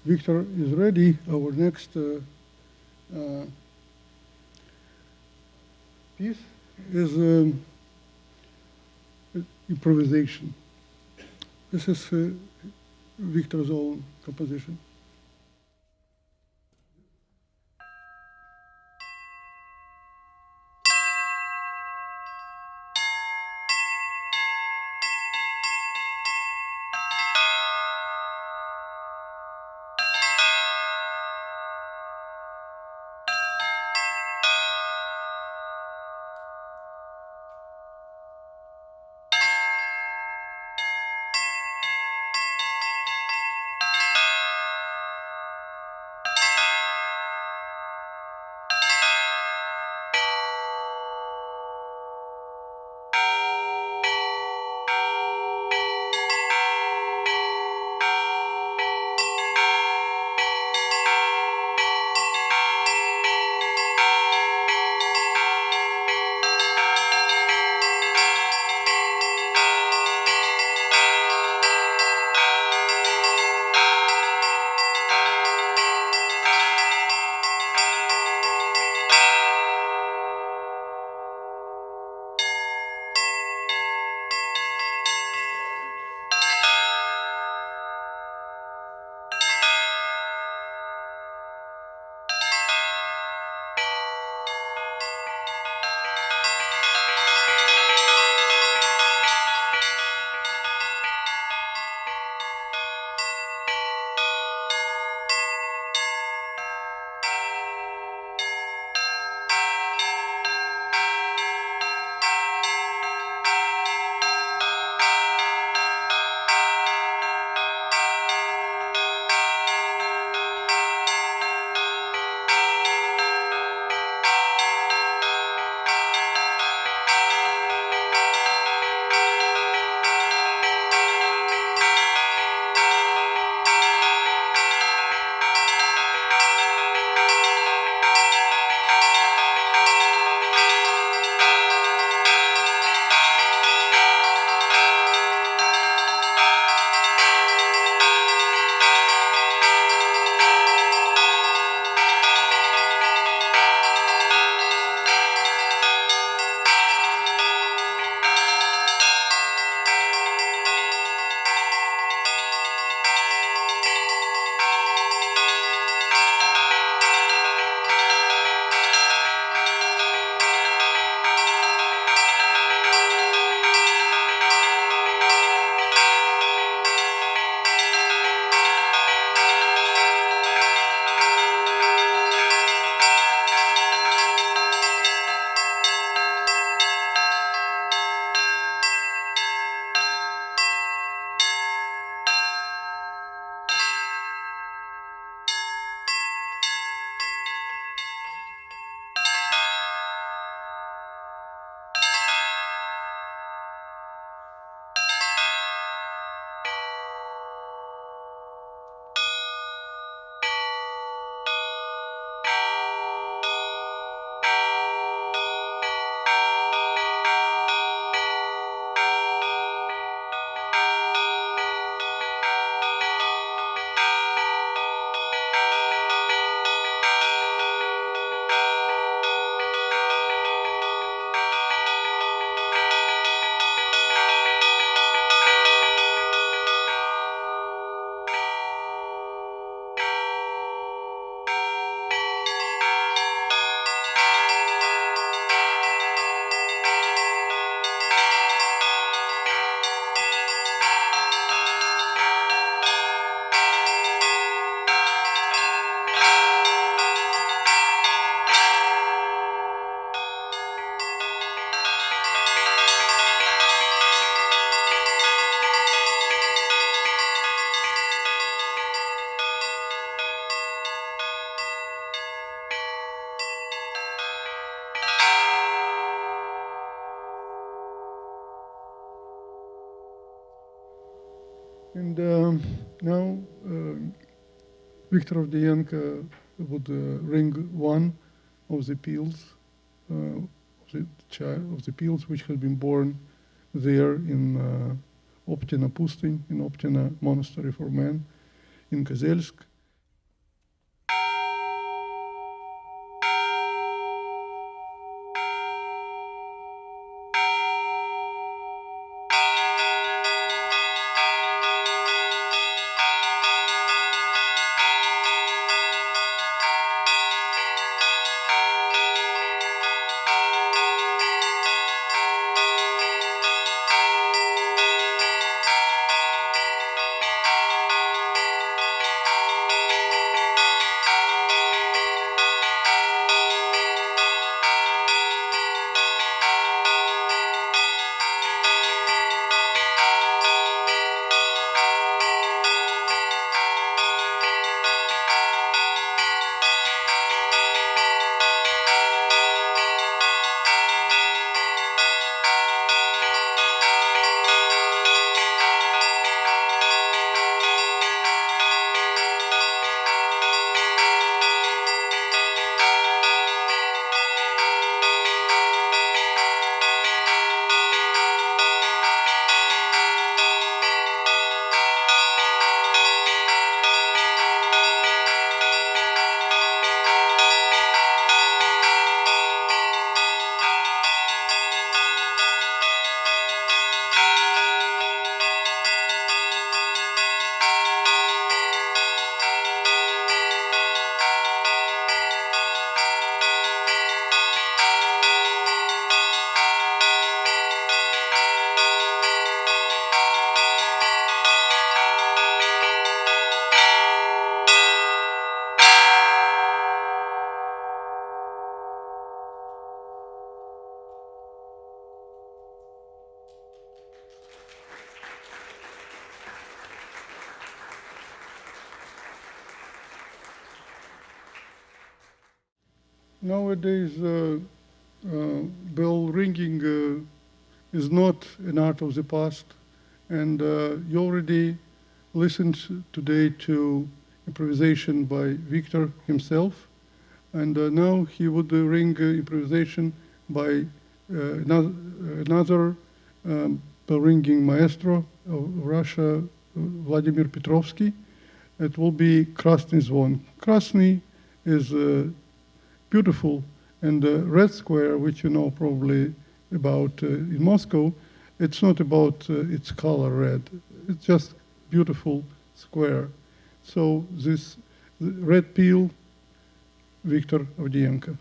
Victor is ready, our next piece is improvisation. This is Victor's own composition. And now Victor Avdiyenko would ring one of the peals, of the peals which had been born there in Optina Pustin, in Optina Monastery for Men in Kozelsk. Nowadays, bell ringing is not an art of the past, and you already listened today to improvisation by Victor himself, and now he would ring improvisation by another bell ringing maestro of Russia, Vladimir Petrovsky. It will be Krasny Zvon. Krasny is beautiful, and the red square, which you know probably about in Moscow, it's not about its color red. It's just beautiful square. So this red peel, Viktor Avdiyenko.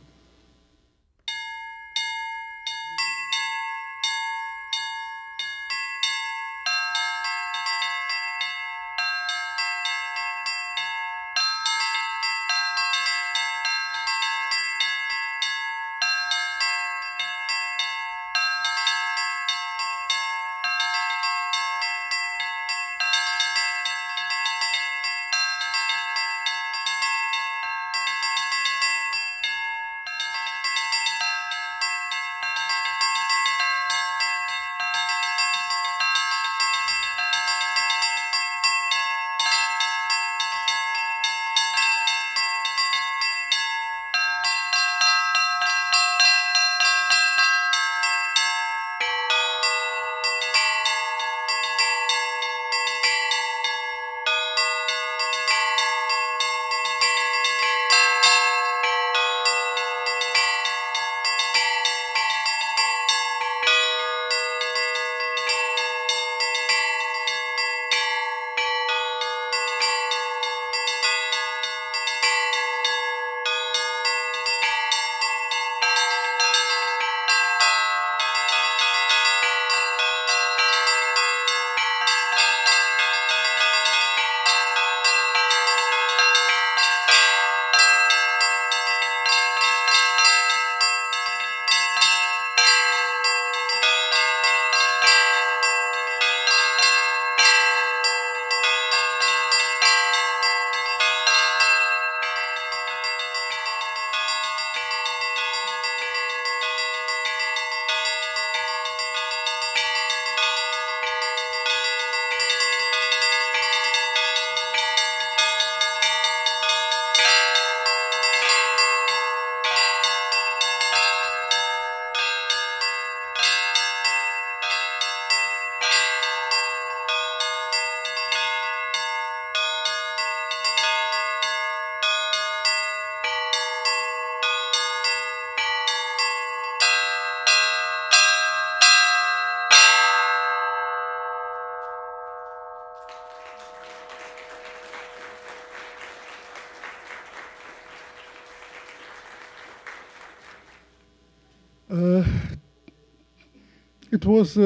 It was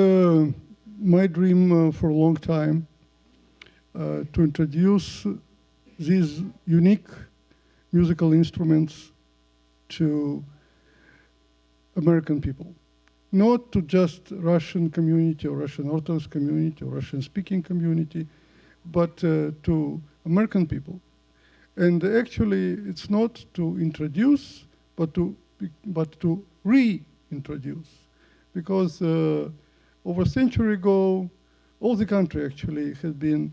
my dream for a long time to introduce these unique musical instruments to American people. Not to just Russian community or Russian Orthodox community or Russian-speaking community, but to American people. And actually, it's not to introduce, but to reintroduce. Because over a century ago, all the country actually had been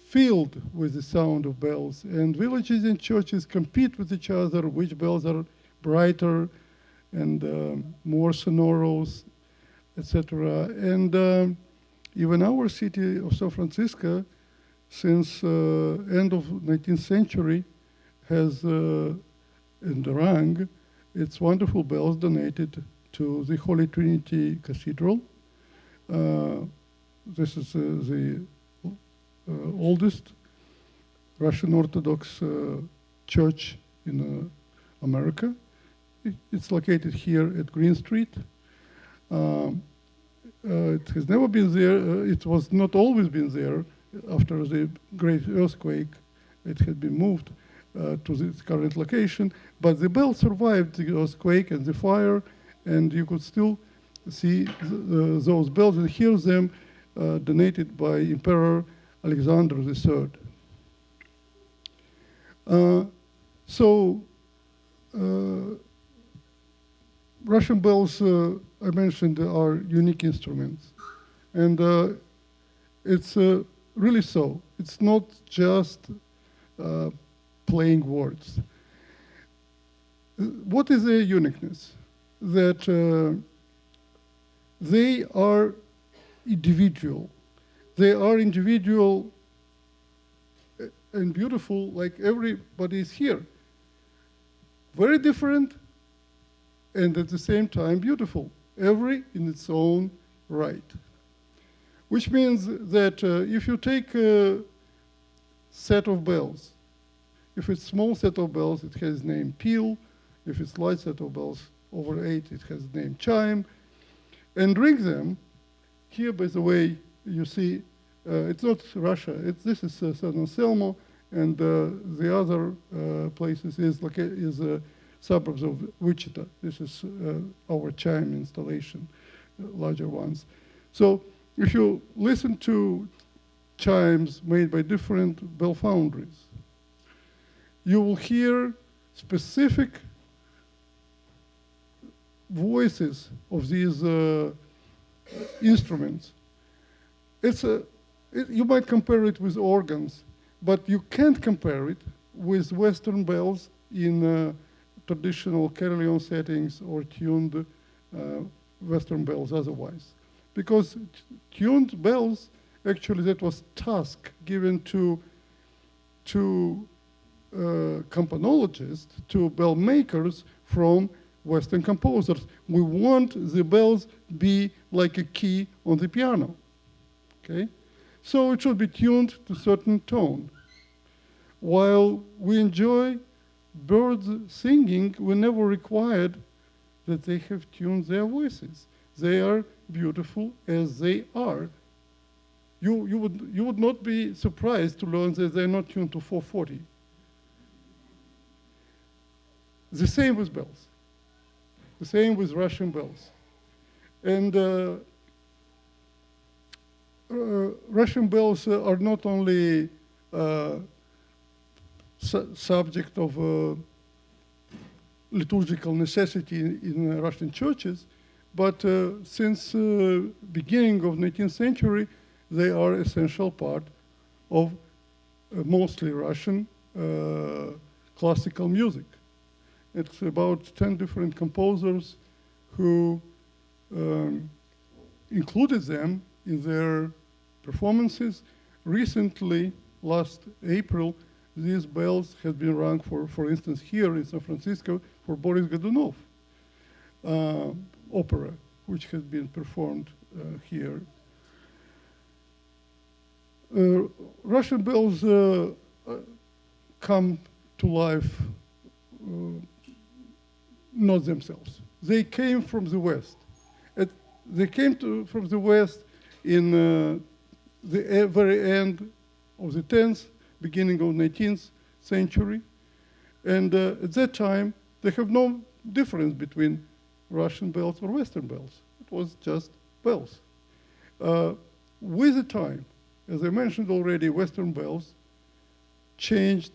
filled with the sound of bells. And villages and churches compete with each other, which bells are brighter and more sonorous, etc. And even our city of San Francisco, since end of 19th century, has in the rang its wonderful bells donated to the Holy Trinity Cathedral. This is the oldest Russian Orthodox church in America. It's located here at Green Street. It has never been there. It was not always been there. After the great earthquake, it had been moved to this current location. But the bell survived the earthquake and the fire, and you could still see those bells and hear them donated by Emperor Alexander III. Russian bells, I mentioned, are unique instruments. And it's really so. It's not just playing words. What is their uniqueness? That they are individual. They are individual and beautiful like everybody is here. Very different and at the same time beautiful, every in its own right. Which means that if you take a set of bells, if it's small set of bells, it has name peal. If it's large set of bells, over 8, it has name chime. And ring them. Here, by the way, you see, it's not Russia. This is San Anselmo, and the other places is suburbs of Wichita. This is our chime installation, larger ones. So if you listen to chimes made by different bell foundries, you will hear specific voices of these instruments. You might compare it with organs, but you can't compare it with Western bells in traditional carillon settings or tuned Western bells otherwise. Because tuned bells, actually that was task given to campanologists, to bell makers from Western composers. We want the bells be like a key on the piano, okay? So it should be tuned to a certain tone. While we enjoy birds singing, we never required that they have tuned their voices. They are beautiful as they are. You would not be surprised to learn that they're not tuned to 440. The same with bells. The same with Russian bells. And Russian bells are not only subject of liturgical necessity in Russian churches, but since beginning of 19th century, they are essential part of mostly Russian classical music. It's about 10 different composers who included them in their performances. Recently, last April, these bells have been rung for instance, here in San Francisco for Boris Godunov opera, which has been performed here. Russian bells come to life not themselves. They came from the West. They came from the West in the very end of the 10th, beginning of 19th century. And at that time, they have no difference between Russian bells or Western bells. It was just bells. With the time, as I mentioned already, Western bells changed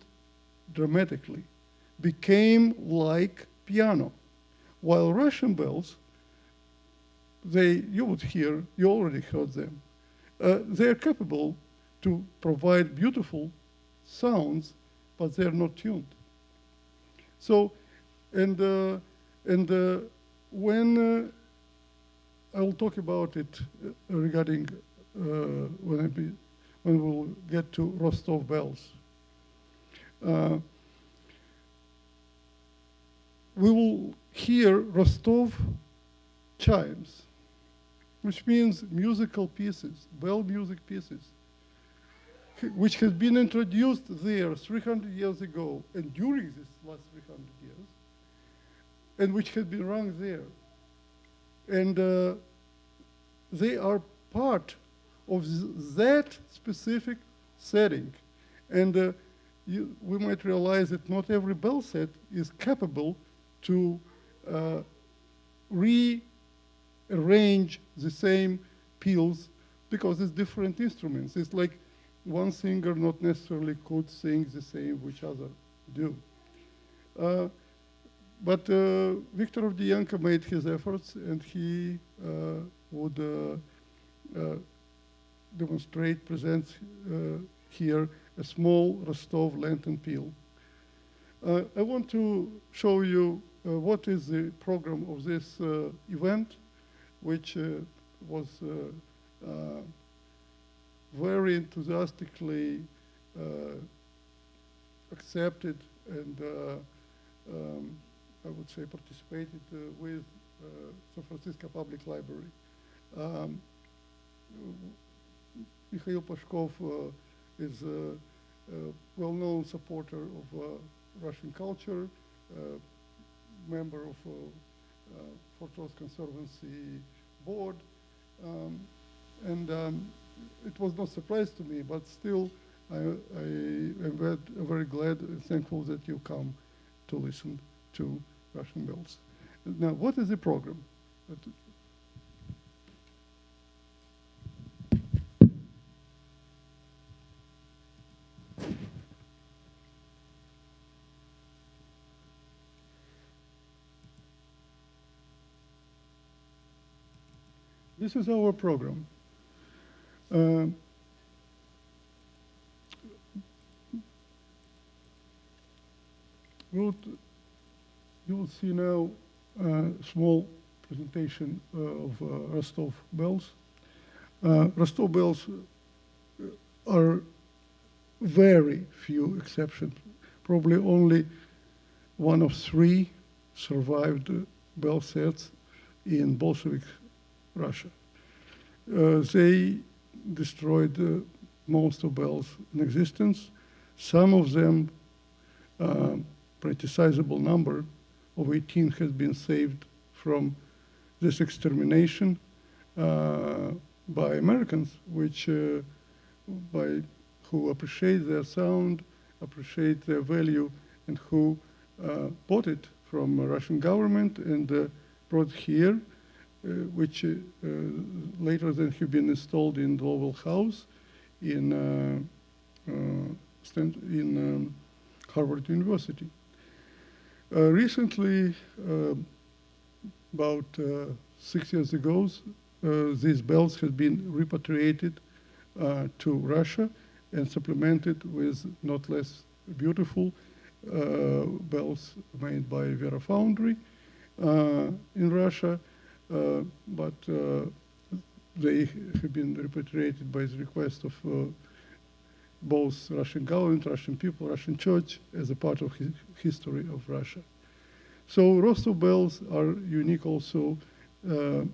dramatically, became like piano, while Russian bells, you already heard them. They are capable to provide beautiful sounds, but they're not tuned. So, when I will talk about it regarding when we'll get to Rostov bells. We will hear Rostov chimes, which means musical pieces, bell music pieces, which has been introduced there 300 years ago and during this last 300 years, and which has been rung there. And they are part of that specific setting. And we might realize that not every bell set is capable to rearrange the same peals because it's different instruments. It's like one singer not necessarily could sing the same which other do. But Victor Avdiyenko made his efforts, and he would demonstrate, present here a small Rostov lantern peel. I want to show you what is the program of this event, which was very enthusiastically accepted and I would say participated with San Francisco Public Library. Mikhail Pashkov is a well-known supporter of Russian culture, member of Fort Ross Conservancy board, and it was no surprise to me, but still I am very glad and thankful that you come to listen to Russian bells. Now, what is the program? This is our program. You will see now a small presentation of Rostov bells. Rostov bells are very few exceptions. Probably only one of 3 survived bell sets in Bolshevik Russia. They destroyed most of bells in existence. Some of them, pretty sizable number of 18 has been saved from this extermination by Americans, who appreciate their sound, appreciate their value, and who bought it from the Russian government and brought here, which later then have been installed in the Oval House in Harvard University. Recently, about 6 years ago, these bells have been repatriated to Russia and supplemented with not less beautiful bells made by Vera Foundry in Russia, but they have been repatriated by the request of both Russian government, Russian people, Russian church, as a part of history of Russia. So Rostov bells are unique also for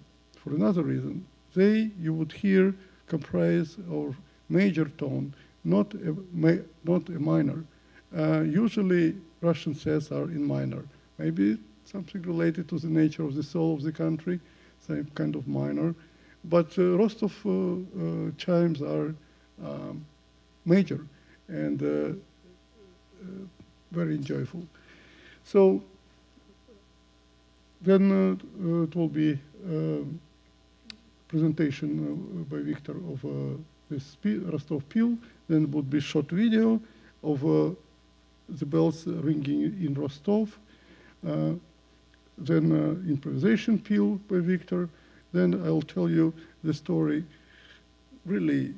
another reason. They, you would hear, comprise of major tone, not a minor. Usually Russian sets are in minor. Maybe something related to the nature of the soul of the country, same kind of minor. But Rostov chimes are major and very enjoyable. So then it will be presentation by Victor of this Rostov Peel. Then it would be short video of the bells ringing in Rostov. Then improvisation Peel by Victor. Then I'll tell you the story, really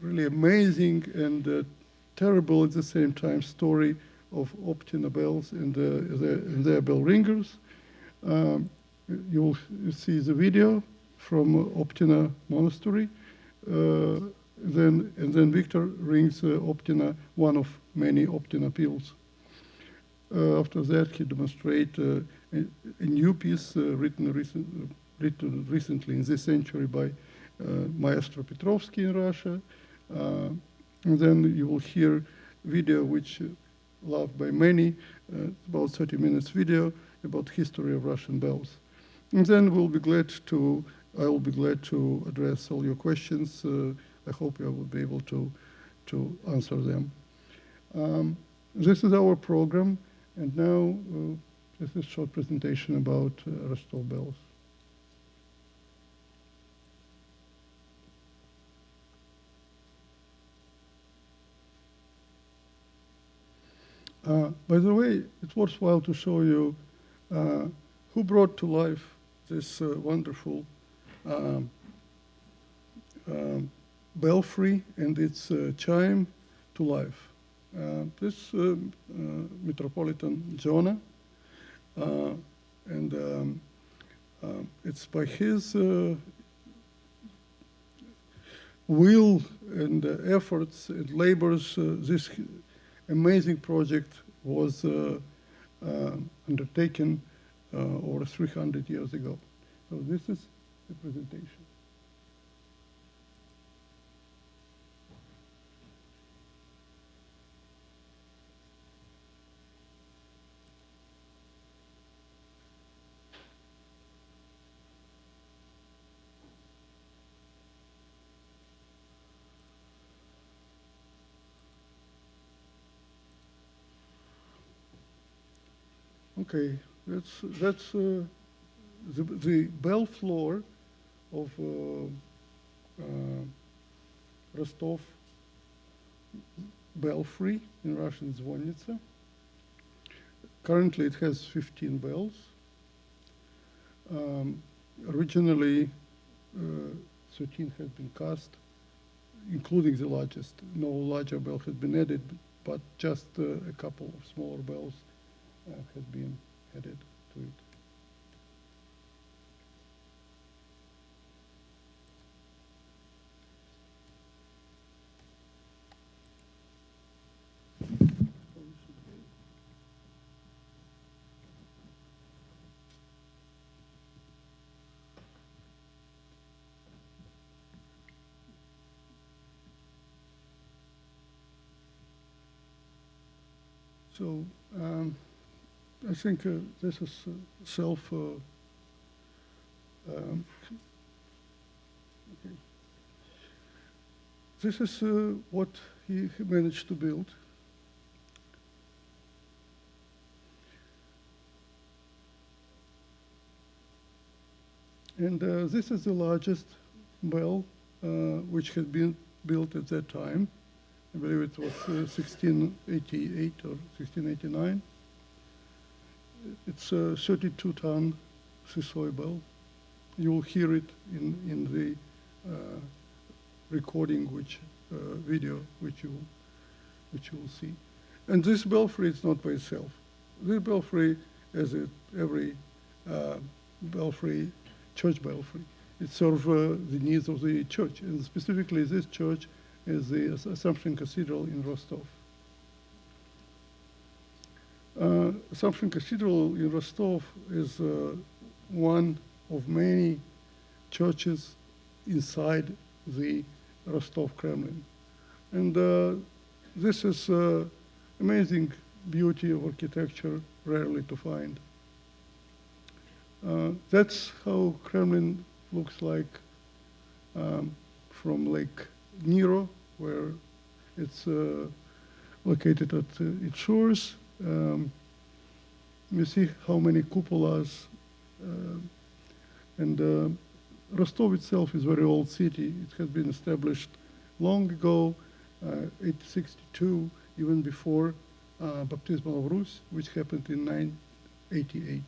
amazing and terrible at the same time story of Optina bells and their bell ringers. You'll see the video from Optina Monastery. Then Victor rings Optina, one of many Optina peals. After that, he demonstrates a new piece written recently in this century by Maestro Petrovsky in Russia. And then you will hear video which loved by many, about 30 minutes video about history of Russian bells. And then I will be glad to address all your questions. I hope I will be able to answer them. This is our program, and now this is a short presentation about Rostov bells. By the way, it's worthwhile to show you who brought to life this wonderful um, belfry and its chime to life. This Metropolitan Jonah, and it's by his will and efforts and labors this amazing project was undertaken over 300 years ago. So this is the presentation. Okay, that's the bell floor of Rostov belfry, in Russian Zvonnitsa. Currently it has 15 bells. Originally 13 had been cast, including the largest. No larger bell had been added, but just a couple of smaller bells had been added to it. So I think this is self. Okay. This is what he managed to build. And this is the largest bell which had been built at that time. I believe it was 1688 or 1689. It's a 32-ton Sysoy bell. You will hear it in the recording, video, which you will see. And this belfry is not by itself. This belfry, as every belfry, church belfry, it serves the needs of the church, and specifically this church is the Assumption Cathedral in Rostov. Assumption Cathedral in Rostov is one of many churches inside the Rostov Kremlin. And this is amazing beauty of architecture, rarely to find. That's how Kremlin looks like from Lake Nero, where it's located at its shores. You see how many cupolas, and Rostov itself is a very old city. It has been established long ago, 862, even before Baptismal of Rus, which happened in 988.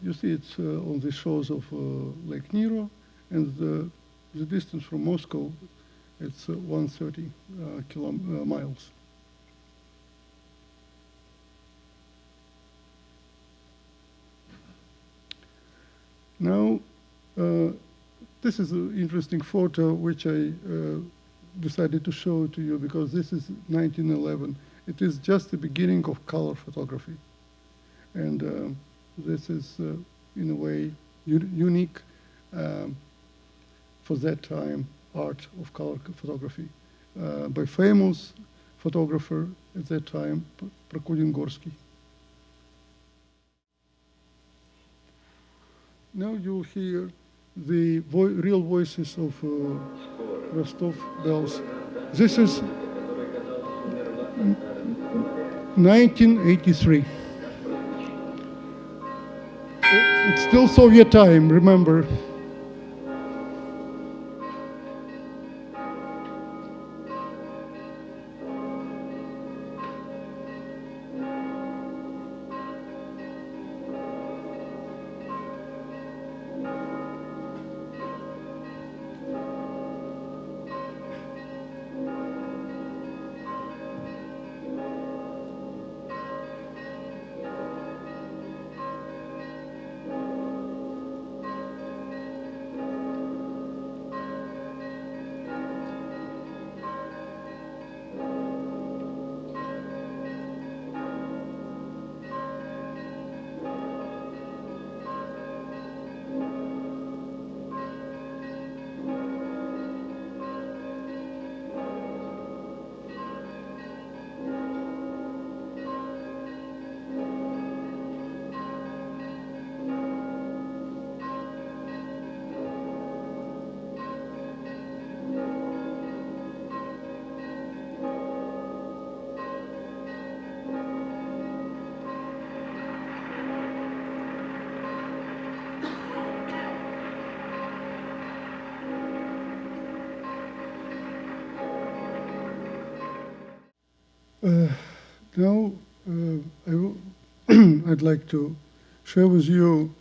You see it's on the shores of Lake Nero, and the distance from Moscow, it's 130 miles. Now, this is an interesting photo which I decided to show to you because this is 1911. It is just the beginning of color photography. And this is, in a way, unique for that time art of color photography by famous photographer at that time, Prokudin-Gorsky. Now you'll hear the real voices of Rostov bells. This is 1983. It's still Soviet time, remember. Uh, Now, I'd like to share with you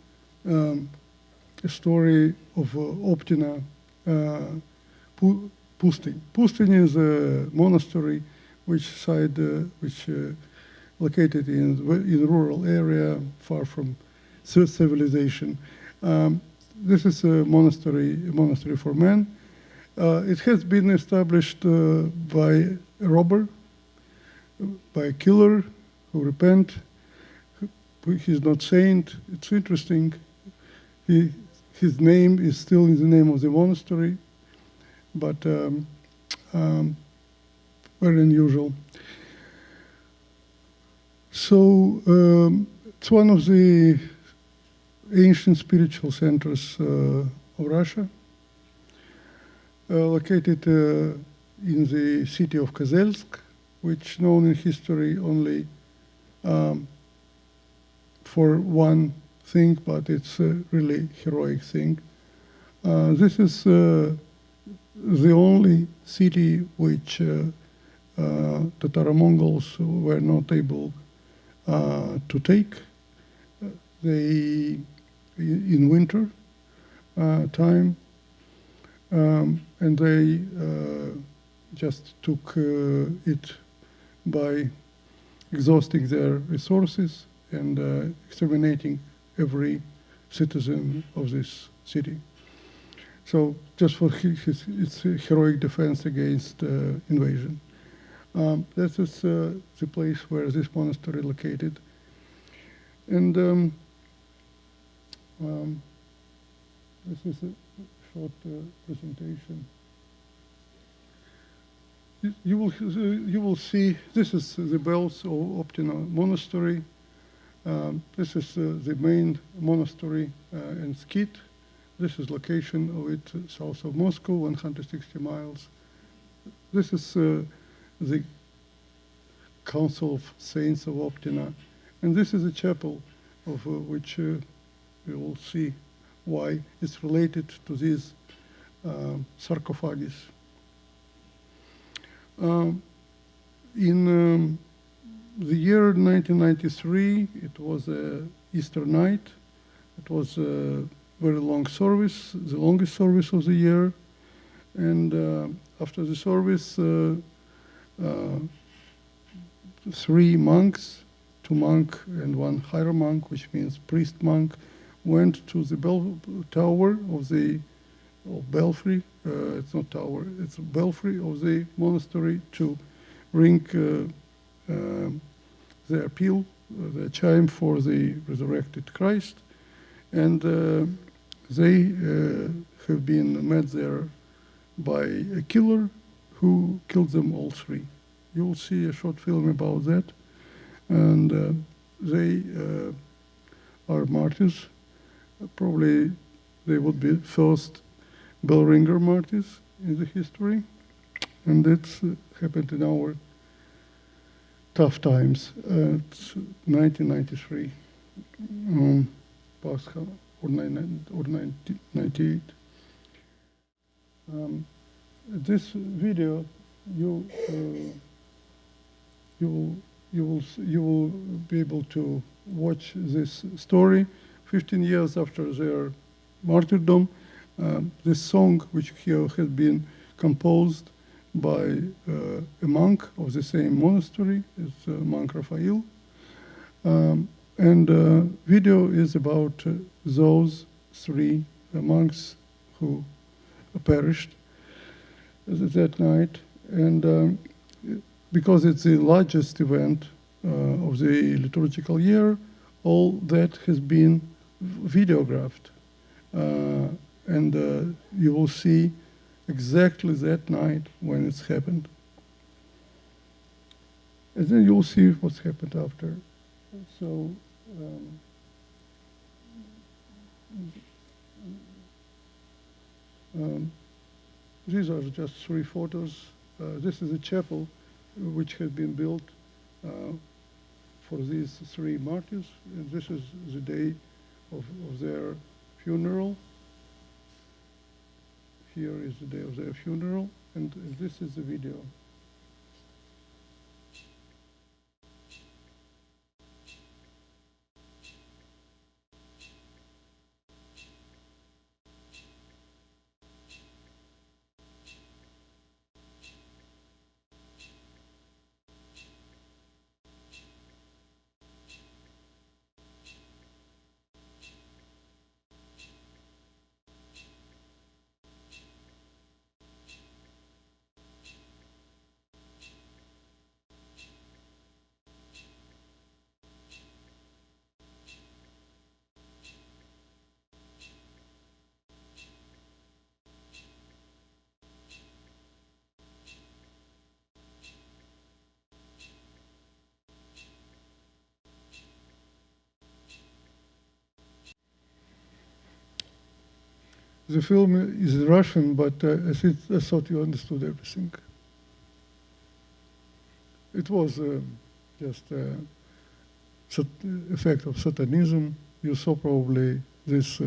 um, a story of Optina Pustin. Pustin is a monastery which located in rural area, far from civilization. This is a monastery for men. It has been established by a robber, by a killer who repent. He's not saint. It's interesting. His name is still in the name of the monastery, but very unusual. So it's one of the ancient spiritual centers of Russia, located in the city of Kozelsk, which known in history only for one thing, but it's a really heroic thing. This is the only city which Tatar-Mongols were not able to take. They, in winter time, and they just took it by exhausting their resources and exterminating every citizen of this city. So just for its heroic defense against invasion. This is the place where this monastery located. And this is a short presentation. You will see, this is the bells of Optina Monastery. This is the main monastery and skit. This is location of it south of Moscow, 160 miles. This is the Council of Saints of Optina. And this is a chapel of which we will see why it's related to these sarcophagus. In the year 1993, it was Easter night. It was a very long service, the longest service of the year. And after the service, 3 monks, 2 monk and 1 higher monk, which means priest monk, went to the bell tower of the belfry. It's not tower, it's a belfry of the monastery to ring the appeal, the chime for the resurrected Christ. And they have been met there by a killer who killed them all 3. You will see a short film about that. And they are martyrs. Probably they would be first bell ringer martyrs in the history. And that's happened in our tough times. It's 1993, Pascha, or 1998. This video, you will be able to watch this story 15 years after their martyrdom. This song, which here has been composed by a monk of the same monastery, it's monk Raphael. And video is about those 3 monks who perished that night. And because it's the largest event of the liturgical year, all that has been videographed. And you will see exactly that night when it's happened. And then you'll see what's happened after. So, these are just 3 photos. This is a chapel which had been built for these 3 martyrs. And this is the day of their funeral. Here is the day of their funeral, and this is the video. The film is Russian, but I thought you understood everything. It was just effect of Satanism. You saw probably this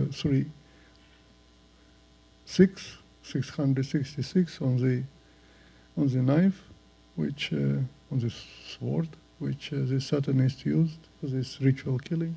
666 on the knife, which on the sword, which the Satanists used for this ritual killing.